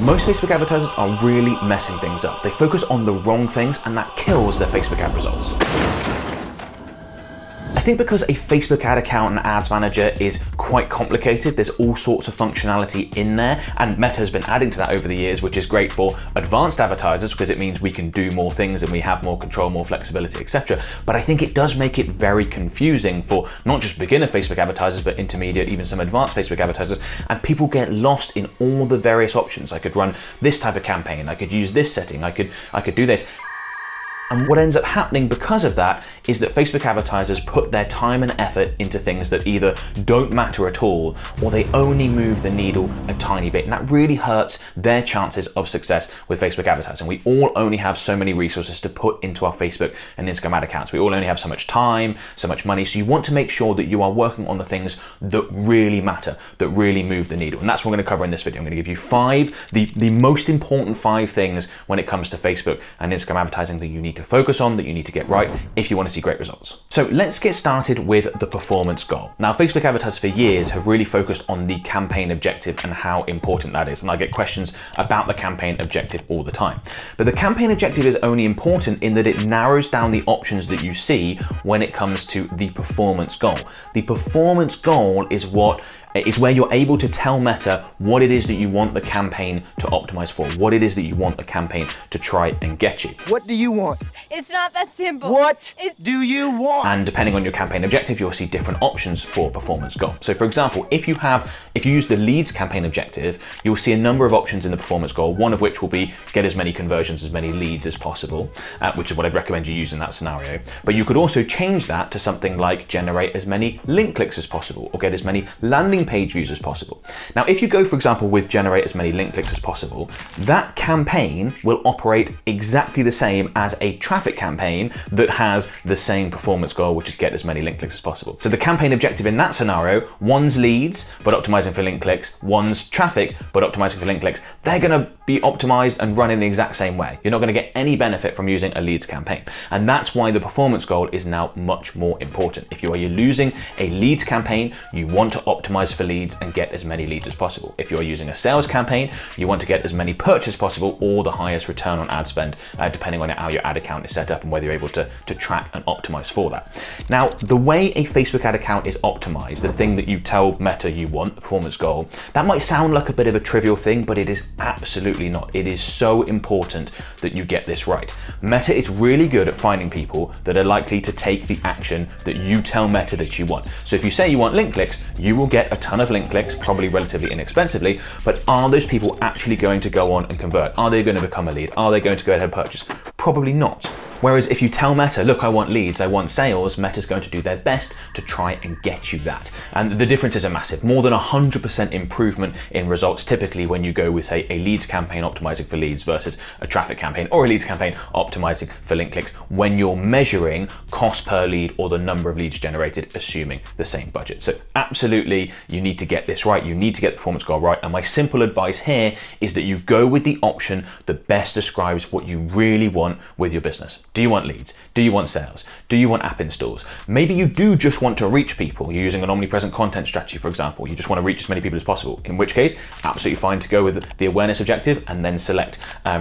most Facebook advertisers are really messing things up. They focus on the wrong things and that kills their Facebook ad results. I think because a Facebook ad account and ads manager is quite complicated, there's all sorts of functionality in there, and Meta has been adding to that over the years, which is great for advanced advertisers because it means we can do more things and we have more control, more flexibility, etc. But I think it does make it very confusing for not just beginner Facebook advertisers, but intermediate, even some advanced Facebook advertisers, and people get lost in all the various options. I could run this type of campaign, I could use this setting, I could do this. And what ends up happening because of that is that Facebook advertisers put their time and effort into things that either don't matter at all or they only move the needle a tiny bit. And that really hurts their chances of success with Facebook advertising. We all only have so many resources to put into our Facebook and Instagram ad accounts. We all only have so much time, so much money. So you want to make sure that you are working on the things that really matter, that really move the needle. And that's what we're going to cover in this video. I'm going to give you the most important 5 things when it comes to Facebook and Instagram advertising that you need to focus on, that you need to get right if you want to see great results. So let's get started with the performance goal. Now, Facebook advertisers for years have really focused on the campaign objective and how important that is. And I get questions about the campaign objective all the time. But the campaign objective is only important in that it narrows down the options that you see when it comes to the performance goal. The performance goal is where you're able to tell Meta what it is that you want the campaign to optimize for, what it is that you want the campaign to try and get you. What do you want? It's not that simple. What do you want? And depending on your campaign objective, you'll see different options for performance goal. So for example, if you use the leads campaign objective, you'll see a number of options in the performance goal, one of which will be get as many conversions, as many leads as possible, which is what I'd recommend you use in that scenario. But you could also change that to something like generate as many link clicks as possible or get as many landing page views as possible. Now, if you go, for example, with generate as many link clicks as possible, that campaign will operate exactly the same as a traffic campaign that has the same performance goal, which is get as many link clicks as possible. So the campaign objective in that scenario, one's leads, but optimizing for link clicks, one's traffic, but optimizing for link clicks. They're going to be optimized and run in the exact same way. You're not going to get any benefit from using a leads campaign. And that's why the performance goal is now much more important. If you are using a leads campaign, you want to optimize for leads and get as many leads as possible. If you're using a sales campaign, you want to get as many purchases as possible or the highest return on ad spend, depending on how your ad account is set up and whether you're able to track and optimize for that. Now, the way a Facebook ad account is optimized, the thing that you tell Meta you want, the performance goal, that might sound like a bit of a trivial thing, but it is absolutely not. It is so important that you get this right. Meta is really good at finding people that are likely to take the action that you tell Meta that you want. So if you say you want link clicks, you will get a ton of link clicks, probably relatively inexpensively, but are those people actually going to go on and convert? Are they going to become a lead? Are they going to go ahead and purchase? Probably not. Whereas if you tell Meta, look, I want leads, I want sales, Meta's going to do their best to try and get you that. And the differences are massive. More than 100% improvement in results typically when you go with, say, a leads campaign optimizing for leads versus a traffic campaign or a leads campaign optimizing for link clicks when you're measuring cost per lead or the number of leads generated, assuming the same budget. So absolutely, you need to get this right. You need to get the performance goal right. And my simple advice here is that you go with the option that best describes what you really want with your business. Do you want leads? Do you want sales? Do you want app installs? Maybe you do just want to reach people. You're using an omnipresent content strategy, for example. You just want to reach as many people as possible, in which case, absolutely fine to go with the awareness objective and then select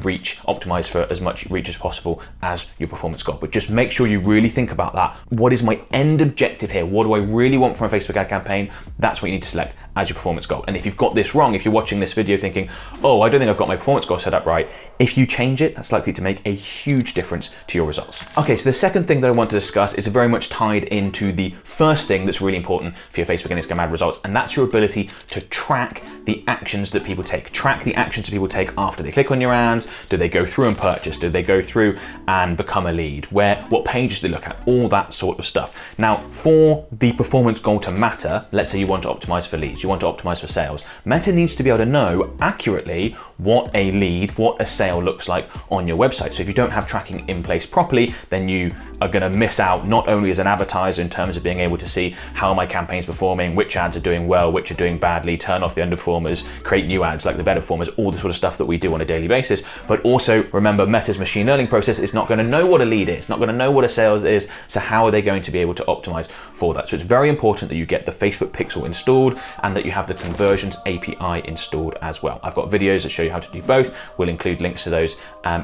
reach, optimize for as much reach as possible as your performance goal. But just make sure you really think about that. What is my end objective here? What do I really want from a Facebook ad campaign? That's what you need to select as your performance goal. And if you've got this wrong, if you're watching this video thinking, oh, I don't think I've got my performance goal set up right, if you change it, that's likely to make a huge difference to your results. Okay, so the second thing that I want to discuss is very much tied into the first thing that's really important for your Facebook and Instagram ad results, and that's your ability to track the actions that people take. Track the actions that people take after they click on your ads. Do they go through and purchase? Do they go through and become a lead? What pages do they look at? All that sort of stuff. Now, for the performance goal to matter, let's say you want to optimize for leads, you want to optimize for sales, Meta needs to be able to know accurately what a lead, what a sale looks like on your website. So if you don't have tracking in place properly, then you are going to miss out not only as an advertiser in terms of being able to see how my campaign's performing, which ads are doing well, which are doing badly, turn off the underperforming performers create new ads like the better performers, all the sort of stuff that we do on a daily basis. But also remember, Meta's machine learning process is not going to know what a lead is, not going to know what a sales is. So how are they going to be able to optimize for that? So it's very important that you get the Facebook Pixel installed and that you have the conversions API installed as well. I've got videos that show you how to do both. We'll include links to those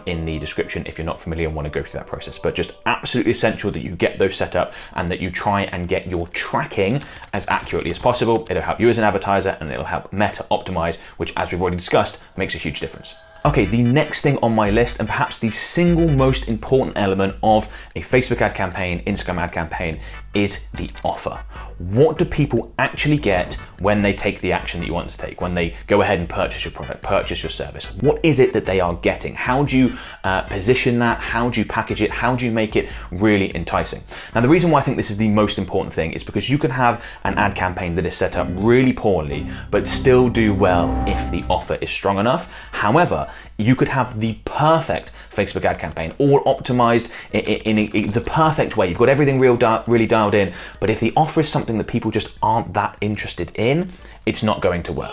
in the description if you're not familiar and want to go through that process. But just absolutely essential that you get those set up and that you try and get your tracking as accurately as possible. It'll help you as an advertiser and it'll help Meta optimize, which, as we've already discussed, makes a huge difference. Okay, the next thing on my list, and perhaps the single most important element of a Facebook ad campaign, Instagram ad campaign, is the offer. What do people actually get when they take the action that you want to take, when they go ahead and purchase your product, purchase your service? What is it that they are getting? How do you position that? How do you package it? How do you make it really enticing? Now, the reason why I think this is the most important thing is because you can have an ad campaign that is set up really poorly, but still do well if the offer is strong enough. However, you could have the perfect Facebook ad campaign, all optimized in the perfect way. You've got everything really dialed in, but if the offer is something that people just aren't that interested in, it's not going to work.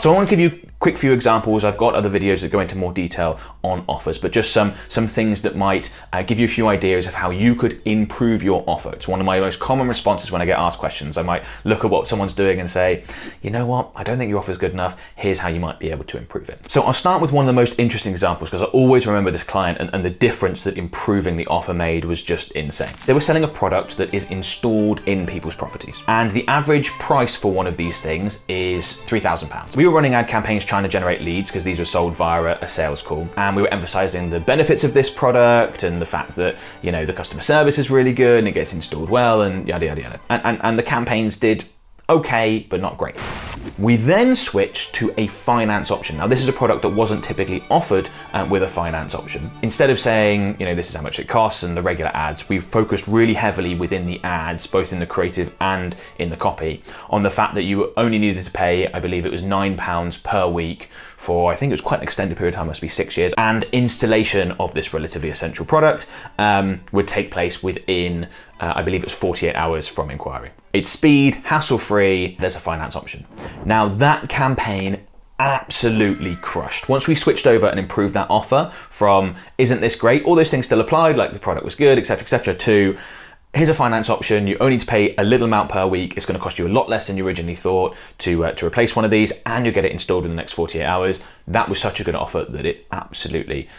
So I want to give you a quick few examples. I've got other videos that go into more detail on offers, but just some things that might give you a few ideas of how you could improve your offer. It's one of my most common responses when I get asked questions. I might look at what someone's doing and say, you know what, I don't think your offer is good enough. Here's how you might be able to improve it. So I'll start with one of the most interesting examples because I always remember this client and the difference that improving the offer made was just insane. They were selling a product that is installed in people's properties, and the average price for one of these things is £3,000. We were running ad campaigns trying to generate leads because these were sold via a sales call, and we were emphasizing the benefits of this product and the fact that, you know, the customer service is really good and it gets installed well and yada yada yada. And the campaigns did okay, but not great. We then switched to a finance option. Now, this is a product that wasn't typically offered with a finance option. Instead of saying, you know, this is how much it costs and the regular ads, we focused really heavily within the ads, both in the creative and in the copy, on the fact that you only needed to pay, I believe it was £9 per week for, I think it was quite an extended period of time, must be 6 years, and installation of this relatively essential product would take place within, I believe it was 48 hours from inquiry. It's speed, hassle-free, there's a finance option. Now that campaign absolutely crushed. Once we switched over and improved that offer from, isn't this great? All those things still applied, like the product was good, etc., to, here's a finance option, you only need to pay a little amount per week, it's going to cost you a lot less than you originally thought to replace one of these, and you get it installed in the next 48 hours. That was such a good offer that it absolutely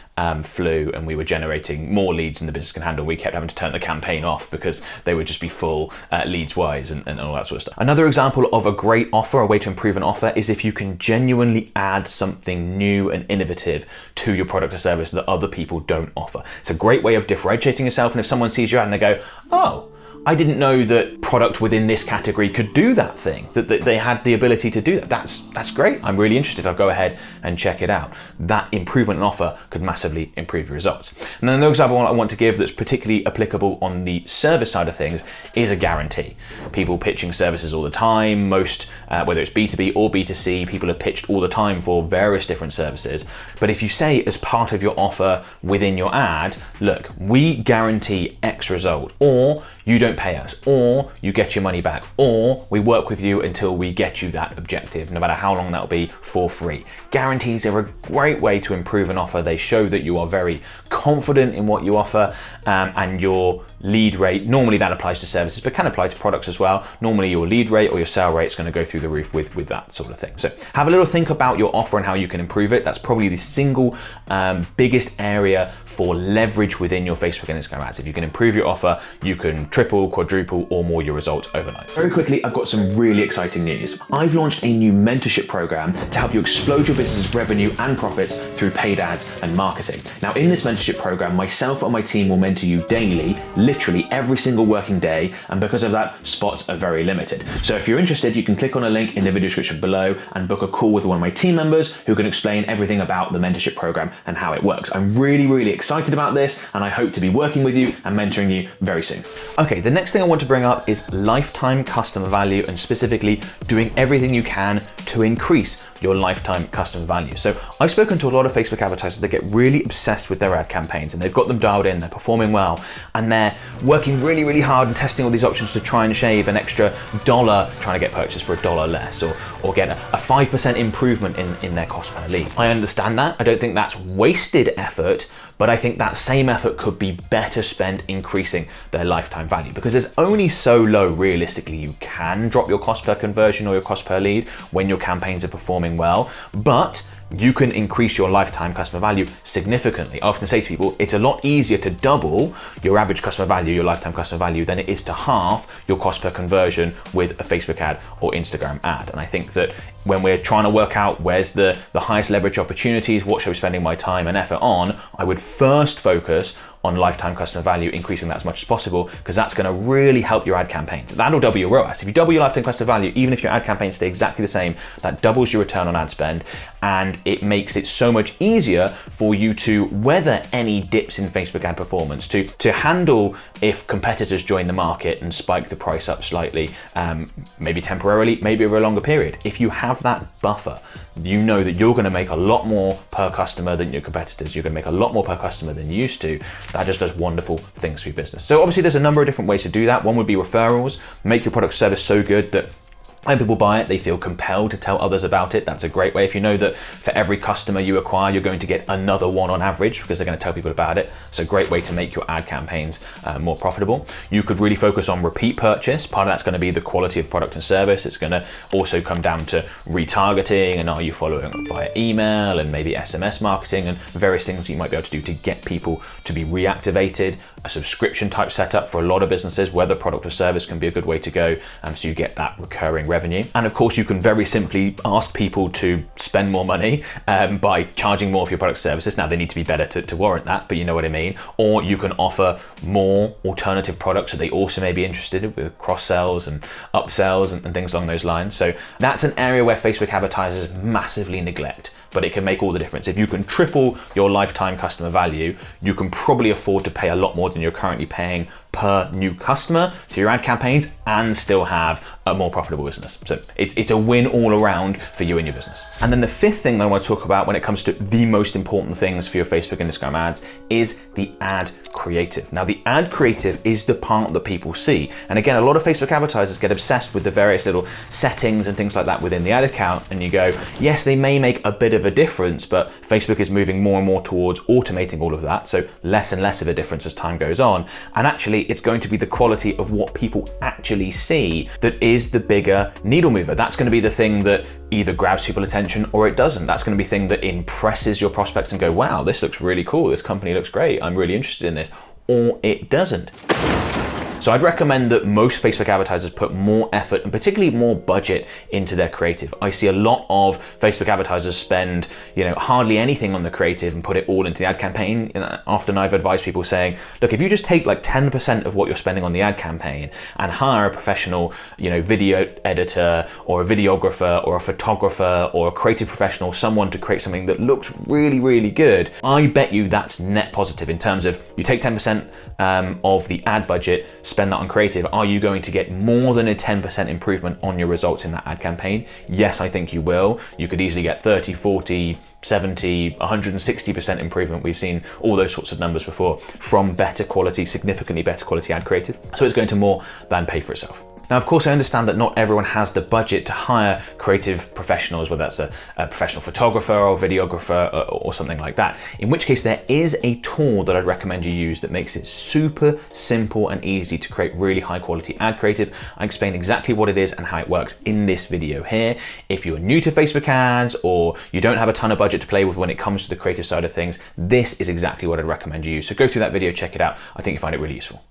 flew, and we were generating more leads than the business can handle. We kept having to turn the campaign off because they would just be full leads wise and all that sort of stuff. Another example of a great offer, a way to improve an offer, is if you can genuinely add something new and innovative to your product or service that other people don't offer. It's a great way of differentiating yourself, and if someone sees your ad and they go, oh, I didn't know that product within this category could do that thing, that they had the ability to do that. That's great. I'm really interested. I'll go ahead and check it out. That improvement in offer could massively improve your results. And then another example I want to give that's particularly applicable on the service side of things is a guarantee. People pitching services all the time. Most, whether it's B2B or B2C, people are pitched all the time for various different services. But if you say as part of your offer within your ad, look, we guarantee X result, or you don't pay us, or you get your money back, or we work with you until we get you that objective, no matter how long that'll be, for free. Guarantees are a great way to improve an offer. They show that you are very confident in what you offer, and your lead rate, normally that applies to services, but can apply to products as well. Normally your lead rate or your sale rate is going to go through the roof with that sort of thing. So have a little think about your offer and how you can improve it. That's probably the single biggest area for leverage within your Facebook and Instagram ads. If you can improve your offer, you can triple, quadruple, or more your results overnight. Very quickly, I've got some really exciting news. I've launched a new mentorship program to help you explode your business's revenue and profits through paid ads and marketing. Now, in this mentorship program, myself and my team will mentor you daily, literally every single working day, and because of that, spots are very limited. So if you're interested, you can click on a link in the video description below and book a call with one of my team members who can explain everything about the mentorship program and how it works. I'm really excited excited about this, and I hope to be working with you and mentoring you very soon. Okay, the next thing I want to bring up is lifetime customer value, and specifically doing everything you can to increase your lifetime customer value. So I've spoken to a lot of Facebook advertisers that get really obsessed with their ad campaigns, and they've got them dialed in, they're performing well, and they're working really, really hard and testing all these options to try and shave an extra $1 trying to get purchased for $1 less, or get a 5% improvement in their cost per lead. I understand that. I don't think that's wasted effort, but I think that same effort could be better spent increasing their lifetime value, because there's only so low realistically you can drop your cost per conversion or your cost per lead when your campaigns are performing well, but you can increase your lifetime customer value significantly. I often say to people, it's a lot easier to double your average customer value, your lifetime customer value, than it is to half your cost per conversion with a Facebook ad or Instagram ad. And I think that when we're trying to work out where's the highest leverage opportunities, what should I be spending my time and effort on, I would first focus on lifetime customer value, increasing that as much as possible, because that's going to really help your ad campaigns. That'll double your ROAS. If you double your lifetime customer value, even if your ad campaigns stay exactly the same, that doubles your return on ad spend, and it makes it so much easier for you to weather any dips in Facebook ad performance, to handle if competitors join the market and spike the price up slightly, maybe temporarily, maybe over a longer period. If you have that buffer, you know that you're going to make a lot more per customer than your competitors. You're going to make a lot more per customer than you used to. That just does wonderful things for your business. So obviously there's a number of different ways to do that. One would be referrals. Make your product service so good that when people buy it, they feel compelled to tell others about it. That's a great way. If you know that for every customer you acquire, you're going to get another one on average because they're going to tell people about it. It's a great way to make your ad campaigns more profitable. You could really focus on repeat purchase. Part of that's going to be the quality of product and service. It's going to also come down to retargeting, and are you following up via email and maybe SMS marketing and various things you might be able to do to get people to be reactivated. A subscription type setup for a lot of businesses, whether product or service, can be a good way to go, so you get that recurring revenue. And of course, you can very simply ask people to spend more money by charging more for your product or services. Now, they need to be better to warrant that, but you know what I mean. Or you can offer more alternative products that they also may be interested in, with cross-sells and upsells and things along those lines. So that's an area where Facebook advertisers massively neglect, but it can make all the difference. If you can triple your lifetime customer value, you can probably afford to pay a lot more than you're currently paying per new customer to your ad campaigns and still have a more profitable business. So it's a win all around for you and your business. And then the fifth thing that I want to talk about when it comes to the most important things for your Facebook and Instagram ads is the ad creative. Now, the ad creative is the part that people see. And again, a lot of Facebook advertisers get obsessed with the various little settings and things like that within the ad account. And you go, yes, they may make a bit of a difference, but Facebook is moving more and more towards automating all of that. So less and less of a difference as time goes on. And actually, it's going to be the quality of what people actually see that is the bigger needle mover. That's going to be the thing that either grabs people's attention or it doesn't. That's going to be the thing that impresses your prospects and go, wow, this looks really cool. This company looks great. I'm really interested in this. Or it doesn't. So I'd recommend that most Facebook advertisers put more effort and particularly more budget into their creative. I see a lot of Facebook advertisers spend, hardly anything on the creative and put it all into the ad campaign. Often I've advised people saying, look, if you just take like 10% of what you're spending on the ad campaign and hire a professional, video editor or a videographer or a photographer or a creative professional, someone to create something that looks really, really good, I bet you that's net positive in terms of you take 10% of the ad budget, spend that on creative. Are you going to get more than a 10% improvement on your results in that ad campaign? Yes, I think you will. You could easily get 30, 40, 70, 160% improvement. We've seen all those sorts of numbers before from better quality, significantly better quality ad creative. So it's going to more than pay for itself. Now, of course, I understand that not everyone has the budget to hire creative professionals, whether that's a professional photographer or videographer or something like that, in which case there is a tool that I'd recommend you use that makes it super simple and easy to create really high quality ad creative. I explain exactly what it is and how it works in this video here. If you're new to Facebook ads or you don't have a ton of budget to play with when it comes to the creative side of things, this is exactly what I'd recommend you use. So go through that video, check it out. I think you find it really useful.